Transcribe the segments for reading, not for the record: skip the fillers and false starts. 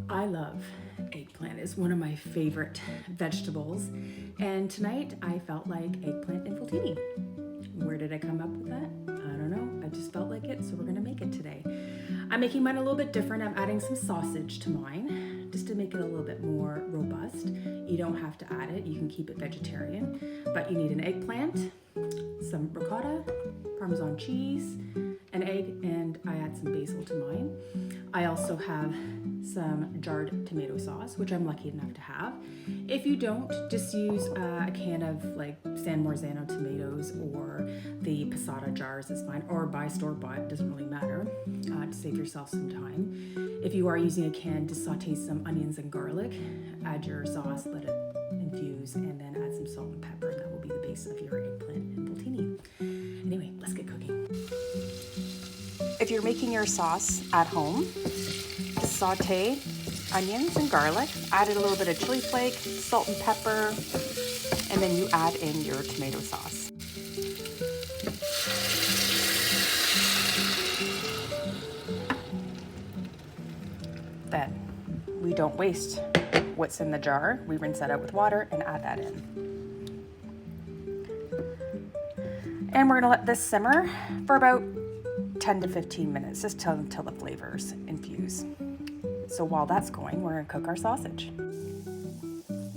I love eggplant. It's one of my favorite vegetables. And tonight I felt like eggplant involtini. Where did I come up with that? I don't know. I just felt like it, so we're gonna make it today. I'm making mine a little bit different. I'm adding some sausage to mine just to make it a little bit more robust. You don't have to add it. You can keep it vegetarian, but you need an eggplant, some ricotta, Parmesan cheese, an egg, and I add some basil to mine. I also have some jarred tomato sauce, which I'm lucky enough to have. If you don't, just use a can of like San Marzano tomatoes or the passata jars is fine, or buy store-bought, doesn't really matter, to save yourself some time. If you are using a can, just saute some onions and garlic, add your sauce, let it infuse, and then add some salt and pepper, and that will be the base of your eggplant involtini. Anyway, let's get cooking. If you're making your sauce at home, just saute onions and garlic, add a little bit of chili flake, salt and pepper, and then you add in your tomato sauce. Then we don't waste what's in the jar. We rinse that out with water and add that in. And we're gonna let this simmer for about 10 to 15 minutes, just until the flavors infuse. So while that's going, we're gonna cook our sausage.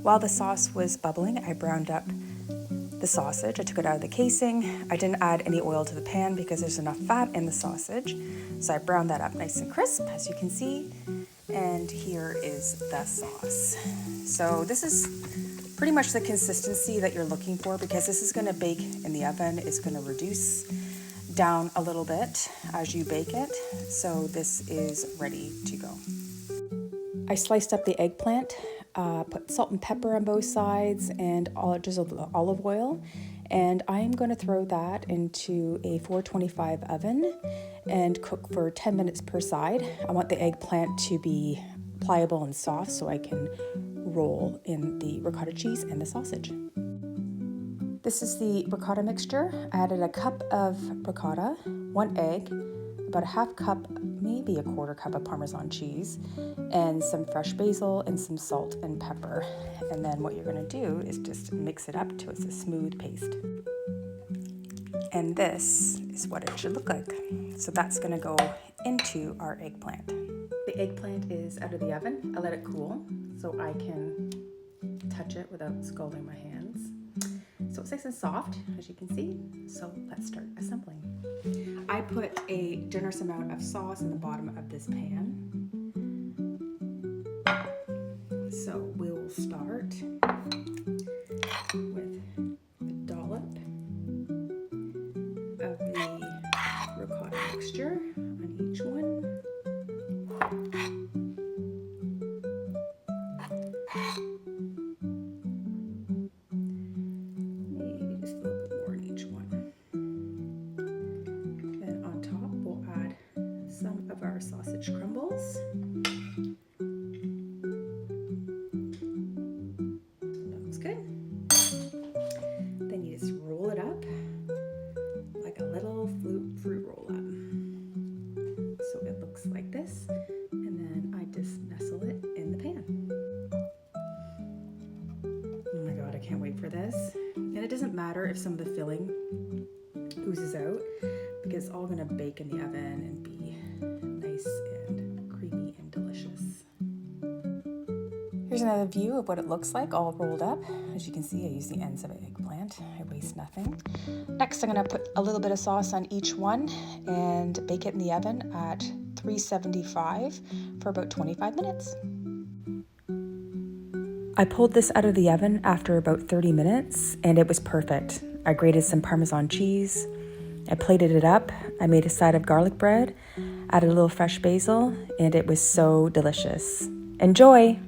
While the sauce was bubbling, I browned up the sausage. I took it out of the casing. I didn't add any oil to the pan because there's enough fat in the sausage. So I browned that up nice and crisp, as you can see. And here is the sauce. So this is pretty much the consistency that you're looking for, because this is gonna bake in the oven. It's gonna reduce down a little bit as you bake it. So this is ready to go. I sliced up the eggplant, put salt and pepper on both sides, and just olive oil. And I'm going to throw that into a 425 oven and cook for 10 minutes per side. I want the eggplant to be pliable and soft so I can roll in the ricotta cheese and the sausage. This is the ricotta mixture. I added a cup of ricotta, 1 egg, about a half cup, maybe a quarter cup of Parmesan cheese, and some fresh basil and some salt and pepper. And then what you're gonna do is just mix it up till it's a smooth paste. And this is what it should look like. So that's gonna go into our eggplant. The eggplant is out of the oven. I let it cool so I can touch it without scalding my hands. So it's nice and soft, as you can see. So let's start assembling. I put a generous amount of sauce in the bottom of this pan. So we'll start with a dollop of the ricotta mixture on each one. Our sausage crumbles. Looks good. Then you just roll it up like a little fruit roll up. So it looks like this, and then I just nestle it in the pan. Oh my God, I can't wait for this. And it doesn't matter if some of the filling oozes out, because it's all gonna bake in the oven and be nice and creamy and delicious. Here's another view of what it looks like all rolled up. As you can see, I use the ends of an eggplant. I waste nothing. Next, I'm gonna put a little bit of sauce on each one and bake it in the oven at 375 for about 25 minutes. I pulled this out of the oven after about 30 minutes and it was perfect. I grated some Parmesan cheese. I plated it up. I made a side of garlic bread, added a little fresh basil, and it was so delicious. Enjoy!